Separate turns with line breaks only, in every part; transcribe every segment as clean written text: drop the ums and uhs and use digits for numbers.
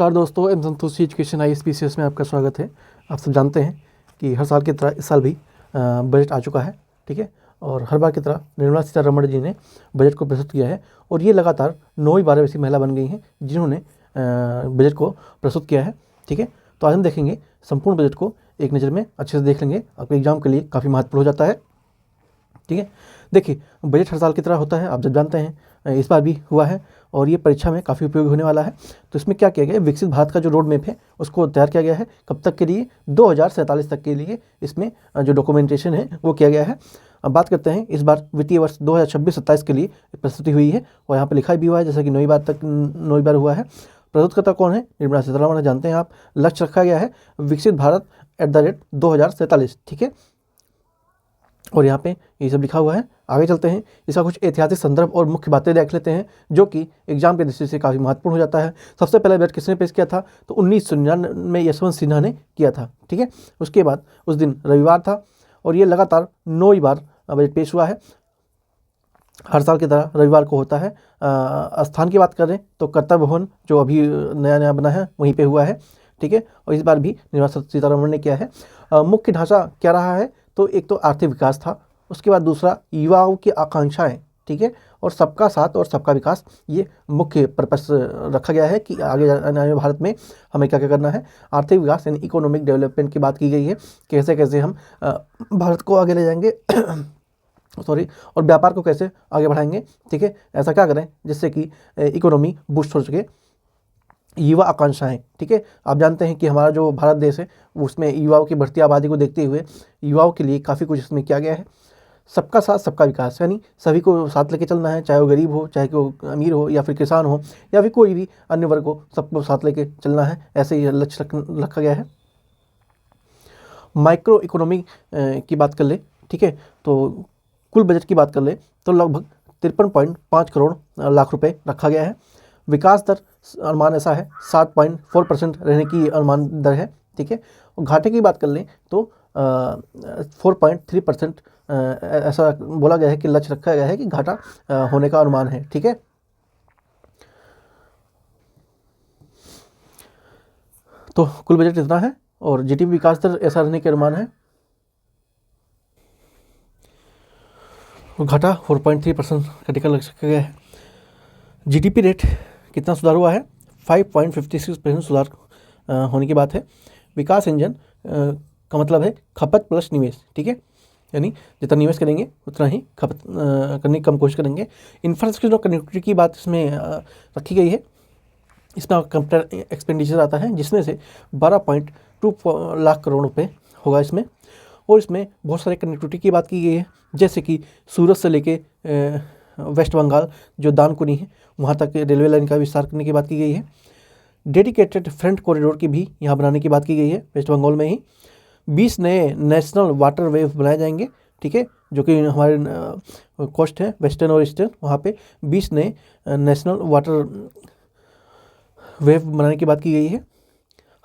नमस्कार दोस्तों, M Santoshi education ISPCS में आपका स्वागत है। आप सब जानते हैं कि हर साल की तरह इस साल भी बजट आ चुका है, ठीक है। और हर बार की तरह निर्मला सीतारमण जी ने बजट को प्रस्तुत किया है और ये लगातार 9वीं बार ऐसी महिला बन गई हैं जिन्होंने बजट को प्रस्तुत किया है, ठीक है। तो आज हम देखेंगे संपूर्ण बजट को, एक नज़र में अच्छे से देख लेंगे। आपके एग्जाम के लिए काफ़ी महत्वपूर्ण हो जाता है, ठीक है। देखिए, बजट हर साल की तरह होता है, आप जब जानते हैं, इस बार भी हुआ है और ये परीक्षा में काफ़ी उपयोगी होने वाला है। तो इसमें क्या किया गया है, विकसित भारत का जो रोड मैप है उसको तैयार किया गया है। कब तक के लिए? 2047 तक के लिए इसमें जो डॉक्यूमेंटेशन है वो किया गया है। अब बात करते हैं, इस बार वित्तीय वर्ष 2026-27 के लिए प्रस्तुति हुई है और यहाँ पर लिखा भी हुआ है, जैसा कि 9वीं बार हुआ है। प्रस्तुतकर्ता कौन है? निर्मला सीतारमण, जानते हैं आप। लक्ष्य रखा गया है विकसित भारत @2047, ठीक है। और यहाँ पे ये सब लिखा हुआ है। आगे चलते हैं, इसका कुछ ऐतिहासिक संदर्भ और मुख्य बातें देख लेते हैं जो कि एग्जाम के दृष्टि से काफ़ी महत्वपूर्ण हो जाता है। सबसे पहले बजट किसने पेश किया था? तो 1999 में यशवंत सिन्हा ने किया था, ठीक है। उसके बाद उस दिन रविवार था और ये लगातार 9वीं बार बजट पेश हुआ है। हर साल की तरह रविवार को होता है। स्थान की बात करें तो कर्तव्य भवन जो अभी नया बना है वहीं पर हुआ है, ठीक है। और इस बार भी निर्मला सीतारमण ने किया है। मुख्य ढांचा क्या रहा है? तो एक तो आर्थिक विकास था, उसके बाद दूसरा युवाओं की आकांक्षाएं, ठीक है, और सबका साथ और सबका विकास, ये मुख्य पर्पस रखा गया है कि आगे आने वाले भारत में हमें क्या क्या करना है। आर्थिक विकास यानी इकोनॉमिक डेवलपमेंट की बात की गई है, कैसे कैसे हम भारत को आगे ले जाएंगे और व्यापार को कैसे आगे बढ़ाएंगे, ठीक है। ऐसा क्या करें जिससे कि इकोनॉमी बूस्ट हो सके। युवा आकांक्षाएं, ठीक है। आप जानते हैं कि हमारा जो भारत देश है उसमें युवाओं की बढ़ती आबादी को देखते हुए युवाओं के लिए काफ़ी कुछ इसमें किया गया है। सबका साथ सबका विकास, यानी सभी को साथ लेके चलना है, चाहे वो गरीब हो, चाहे वो अमीर हो, या फिर किसान हो, या फिर कोई भी अन्य वर्ग हो, सबको साथ लेके चलना है। ऐसे ही लक्ष्य रखा गया है। माइक्रो इकोनॉमी की बात कर ले, ठीक है, तो कुल बजट की बात कर ले तो लगभग 53.5 करोड़ लाख रुपए रखा गया है। विकास दर अनुमान ऐसा है 7.4% रहने की अनुमान दर है, ठीक है। और घाटे की बात कर लें तो 4.3% ऐसा बोला गया है कि लक्ष्य रखा गया है कि घाटा होने का अनुमान है, ठीक है। तो कुल बजट इतना है और GDP विकास दर ऐसा रहने के अनुमान है। घाटा 4.3% का टिका लग रखा गया है। GDP रेट कितना सुधार हुआ है? 5.56% सुधार होने की बात है। विकास इंजन का मतलब है खपत प्लस निवेश, ठीक है, यानी जितना निवेश करेंगे उतना ही खपत करने की कम कोशिश करेंगे। इंफ्रास्ट्रक्चर और कनेक्टिविटी की बात इसमें रखी गई है। इसमें कैपिटल एक्सपेंडिचर आता है जिसमें से 12.2 लाख करोड़ रुपए होगा इसमें। और इसमें बहुत सारे कनेक्टिविटी की बात की गई है, जैसे कि सूरत से लेके वेस्ट बंगाल जो दानकुनी है वहाँ तक रेलवे लाइन का विस्तार करने की बात की गई है। डेडिकेटेड फ्रंट कॉरिडोर की भी यहाँ बनाने की बात की गई है वेस्ट बंगाल में ही। 20 नए नेशनल वाटर वेव बनाए जाएंगे, ठीक है, जो कि हमारे कोस्ट है वेस्टर्न और ईस्टर्न, वहाँ पे 20 नए नेशनल वाटर वेव बनाने की बात की गई है।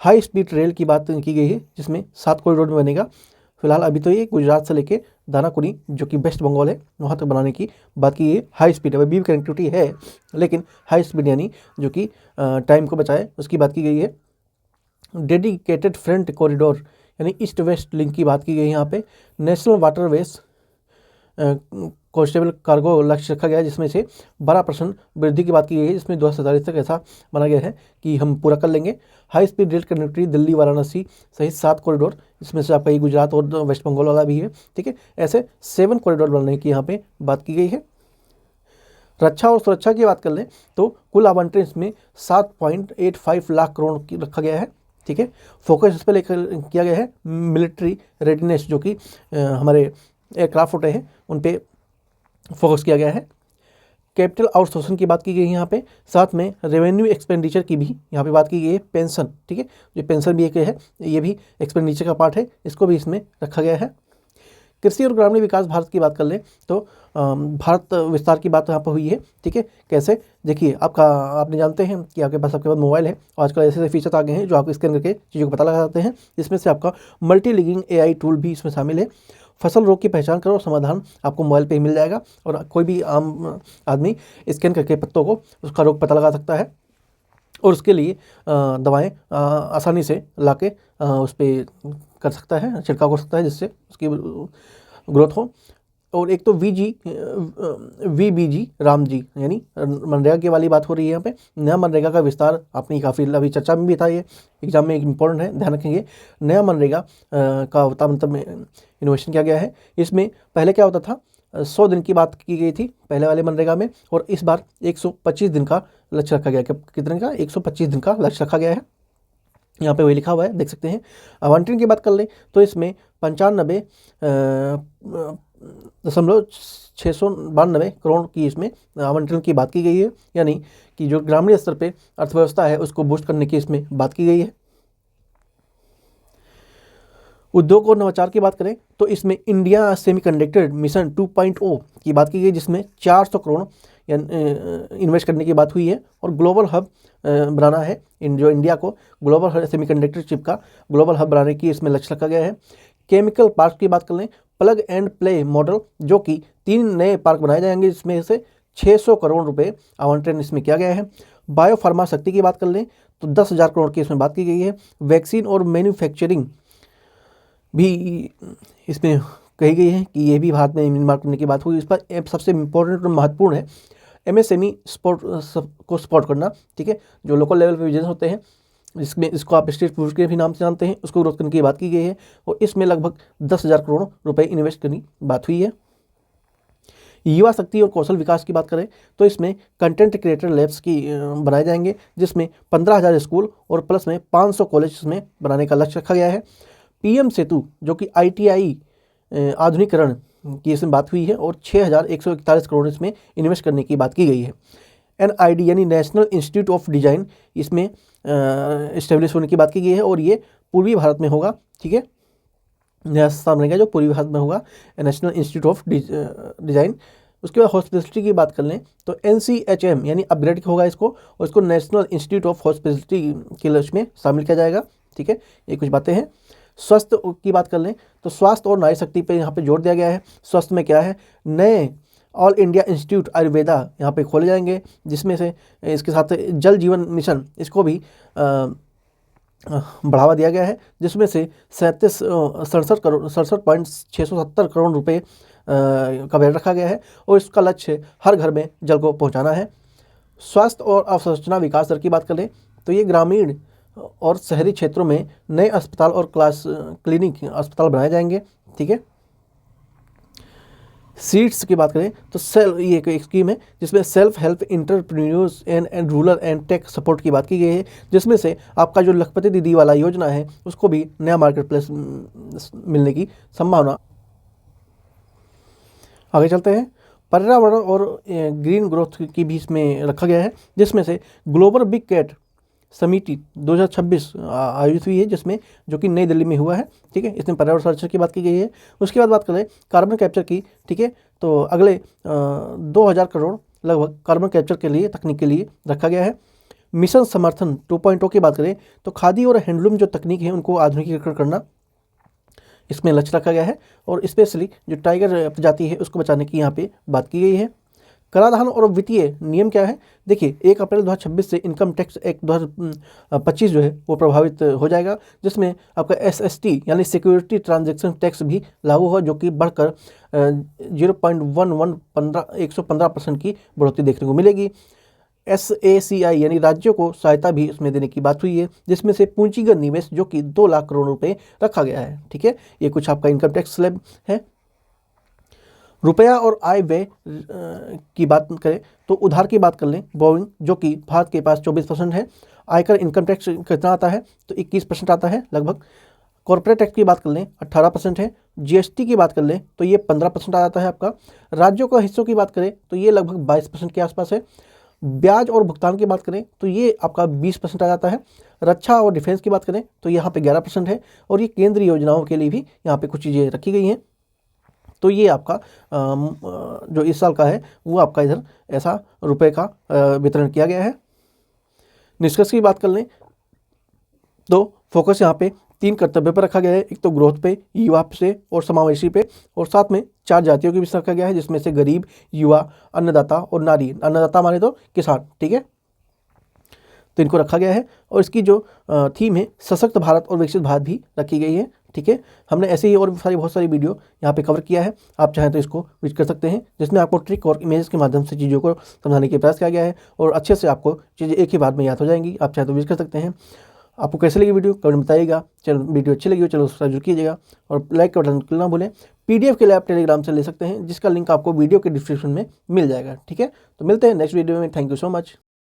हाई स्पीड रेल की बात की गई है जिसमें 7 कॉरिडोर में बनेगा। फिलहाल अभी तो ये गुजरात से लेके दानाकुनी जो कि वेस्ट बंगाल है वहाँ तक बनाने की बात की है। हाई स्पीड, अभी भी कनेक्टिविटी है लेकिन हाई स्पीड यानी जो कि टाइम को बचाए उसकी बात की गई है। डेडिकेटेड फ्रंट कॉरिडोर यानी ईस्ट वेस्ट लिंक की बात की गई है यहाँ पे। नेशनल वाटरवेज कॉन्स्टेबल कार्गो लक्ष्य रखा गया है जिसमें से 12% वृद्धि की बात की गई है, जिसमें 2047 तक ऐसा माना गया है कि हम पूरा कर लेंगे। High speed rail connectivity Delhi Varanasi सहित 7 कॉरिडोर, इसमें से आपका ये गुजरात और वेस्ट बंगाल वाला भी है, ठीक है। ऐसे 7 कॉरिडोर बनाने की यहाँ पे बात की गई है। रक्षा और सुरक्षा की बात कर लें तो कुल आवंटन इसमें 7.85 लाख करोड़ की रखा गया है, ठीक है। फोकस इस पर लेकर किया गया है मिलिट्री रेडीनेस, जो कि हमारे एयरक्राफ्ट होते हैं उन पे फोकस किया गया है। कैपिटल आउटसोर्सिंग की बात की गई है यहाँ पे, साथ में रेवेन्यू एक्सपेंडिचर की भी यहाँ पे बात की गई है। पेंशन, ठीक है, जो पेंशन भी एक है, ये भी एक्सपेंडिचर का पार्ट है, इसको भी इसमें रखा गया है। कृषि और ग्रामीण विकास भारत की बात कर लें तो भारत विस्तार की बात यहाँ पर हुई है, ठीक है। कैसे? देखिए, आपने जानते हैं कि आपके पास मोबाइल है, आजकल ऐसे फीचर आ गए हैं जो आप स्कैन करके चीज़ों को पता लगा सकते हैं, जिसमें से आपका मल्टी लिंकिंग AI टूल भी इसमें शामिल है। फसल रोग की पहचान करो, समाधान आपको मोबाइल पे ही मिल जाएगा और कोई भी आम आदमी स्कैन करके पत्तों को उसका रोग पता लगा सकता है। और उसके लिए दवाएं आसानी से लाके उस पर कर सकता है, छिड़काव कर सकता है, जिससे उसकी ग्रोथ हो। और एक तो VBG राम जी यानी मनरेगा की वाली बात हो रही है यहाँ पे। नया मनरेगा का विस्तार अपनी काफ़ी अभी चर्चा में भी था, ये एग्जाम में इंपॉर्टेंट है, ध्यान रखेंगे। नया मनरेगा का मतलब इनोवेशन किया गया है। इसमें पहले क्या होता था, 100 दिन की बात की गई थी पहले वाले मनरेगा में, और इस बार 125 दिन का लक्ष्य रखा गया है। कितने का? 125 दिन का लक्ष्य रखा गया है। यहाँ पे वही लिखा हुआ है, देख सकते हैं। आवंटन की बात कर लें तो इसमें 95.692 करोड़ की इसमें आवंटन की बात की गई है, यानी कि जो ग्रामीण स्तर पे अर्थव्यवस्था है उसको बूस्ट करने की इसमें बात की गई है। उद्योग और नवाचार की बात करें तो इसमें इंडिया सेमीकंडक्टर मिशन 2.0 की बात की गई, जिसमें 400 करोड़ इन्वेस्ट करने की बात हुई है। और ग्लोबल हब बनाना है, जो इंडिया को ग्लोबल सेमीकंडक्टर चिप का ग्लोबल हब बनाने की इसमें लक्ष्य रखा गया है। केमिकल पार्क की बात कर लें, प्लग एंड प्ले मॉडल, जो कि 3 नए पार्क बनाए जाएंगे, जिसमें से 600 करोड़ रुपए आवंटन इसमें किया गया है। बायो फार्मा शक्ति की बात कर लें तो 10,000 करोड़ की इसमें बात की गई है। वैक्सीन और मैन्युफैक्चरिंग भी इसमें कही गई है कि ये भी भारत में निर्माण करने की बात हुई। इस पर सबसे इम्पोर्टेंट और महत्वपूर्ण है MSME सपोर्ट को सपोर्ट करना, ठीक है, जो लोकल लेवल पे बिजनेस होते हैं, इसमें इसको आप स्ट्रीट फूड के भी नाम से जानते हैं, उसको ग्रोथ करने की बात की गई है। और इसमें लगभग 10,000 करोड़ रुपए इन्वेस्ट करने की बात हुई है। युवा शक्ति और कौशल विकास की बात करें तो इसमें कंटेंट क्रिएटर लैब्स की बनाए जाएंगे, जिसमें 15,000 स्कूल और प्लस में 500 कॉलेज में बनाने का लक्ष्य रखा गया है। PM सेतु, जो कि ITI आधुनिकीकरण की इसमें बात हुई है, और 6,141 करोड़ इसमें इन्वेस्ट करने की बात की गई है। NID यानी नेशनल इंस्टीट्यूट ऑफ डिज़ाइन इसमें इस्टेब्लिश होने की बात की गई है, और ये पूर्वी भारत में होगा, ठीक है, नया स्थान बनेगा जो पूर्वी भारत में होगा, नेशनल इंस्टीट्यूट ऑफ डिज़ाइन। उसके बाद हॉस्पिटलिटी की बात कर लें तो NCHM यानी अपग्रेड होगा इसको, और इसको नेशनल इंस्टीट्यूट ऑफ हॉस्पिटलिटी के लक्ष्य में शामिल किया जाएगा, ठीक है, ये कुछ बातें हैं। स्वास्थ्य की बात कर लें तो स्वास्थ्य और नारी शक्ति पे यहाँ पे जोर दिया गया है। स्वास्थ्य में क्या है, नए ऑल इंडिया इंस्टीट्यूट आयुर्वेदा यहाँ पे खोले जाएंगे, जिसमें से इसके साथ जल जीवन मिशन इसको भी बढ़ावा दिया गया है, जिसमें से 67.670 करोड़ रुपए का बजट रखा गया है, और इसका लक्ष्य हर घर में जल को पहुँचाना है। स्वास्थ्य और अवसंरचना विकास दर की बात करें तो ये ग्रामीण और शहरी क्षेत्रों में नए अस्पताल और क्लिनिक अस्पताल बनाए जाएंगे, ठीक है। सीड्स की बात करें तो ये एक स्कीम है जिसमें self help entrepreneurs and rural and tech support की बात की गई है, जिसमें से आपका जो लखपति दीदी वाला योजना है उसको भी नया मार्केट प्लेस मिलने की संभावना। आगे चलते हैं। पर्यावरण और ग्रीन ग्रोथ की भी इसमें रखा गया है, जिसमें से ग्लोबल बिग कैट समिति 2026 आयोजित हुई है, जिसमें जो कि नई दिल्ली में हुआ है, ठीक है। इसमें पर्यावरण संरक्षण की बात की गई है। उसके बाद बात करें कार्बन कैप्चर की, ठीक है, तो अगले 2,000 करोड़ लगभग कार्बन कैप्चर के लिए तकनीक के लिए रखा गया है। मिशन समर्थन 2.0 की बात करें तो खादी और हैंडलूम जो तकनीक है उनको आधुनिकीकरण करना इसमें लक्ष्य रखा गया है, और स्पेशली जो टाइगर प्रजाति है उसको बचाने की यहाँ पे बात की गई है। कराधान और वित्तीय नियम क्या है, देखिए 1 अप्रैल 2026 से इनकम टैक्स एक्ट 2025 जो है वो प्रभावित हो जाएगा, जिसमें आपका SST यानी सिक्योरिटी ट्रांजैक्शन टैक्स भी लागू हो, जो कि बढ़कर 115% की बढ़ोतरी देखने को मिलेगी। SACI यानी राज्यों को सहायता भी इसमें देने की बात हुई है, जिसमें से पूंजीगत निवेश जो कि 2 लाख करोड़ रुपए रखा गया है, ठीक है। ये कुछ आपका इनकम टैक्स स्लैब है। रुपया और आय व्यय की बात करें तो उधार की बात कर लें, बोइंग जो कि भारत के पास 24% है। आयकर इनकम टैक्स कितना आता है तो 21% आता है लगभग। कॉर्पोरेट टैक्स की बात कर लें 18% है। GST की बात कर लें तो ये 15% आ जाता है आपका। राज्यों का हिस्सों की बात करें तो ये लगभग 22% के आसपास है। ब्याज और भुगतान की बात करें तो ये आपका 20% आ जाता है। रक्षा और डिफेंस की बात करें तो यहाँ पे 11% है, और ये केंद्रीय योजनाओं के लिए भी यहाँ पे कुछ चीज़ें रखी गई हैं। तो ये आपका जो इस साल का है वो आपका इधर ऐसा रुपए का वितरण किया गया है। निष्कर्ष की बात कर लें तो फोकस यहाँ पे 3 कर्तव्य पर रखा गया है, एक तो ग्रोथ पे, युवा से और समावेशी पे, और साथ में 4 जातियों के बीच रखा गया है, जिसमें से गरीब, युवा, अन्नदाता और नारी। अन्नदाता माने तो किसान, ठीक है। तो इनको रखा गया है। और इसकी जो थीम है सशक्त भारत और विकसित भारत भी रखी गई है, ठीक है। हमने ऐसे ही और बहुत सारी वीडियो यहाँ पे कवर किया है, आप चाहें तो इसको विजिट कर सकते हैं, जिसमें आपको ट्रिक और इमेजेस के माध्यम से चीज़ों को समझाने की प्रयास किया गया है और अच्छे से आपको चीज़ें एक ही बार में याद हो जाएंगी। आप चाहें तो विजिट कर सकते हैं। आपको कैसे लगी वीडियो कमेंट में बताइएगा। चैनल वीडियो अच्छी लगी हो चलो सब्सक्राइब जरूर कीजिएगा और लाइक का बटन ना भूलें। PDF के लिए आप टेलीग्राम से ले सकते हैं, जिसका लिंक आपको वीडियो के डिस्क्रिप्शन में मिल जाएगा, ठीक है। तो मिलते हैं नेक्स्ट वीडियो में। Thank you so much.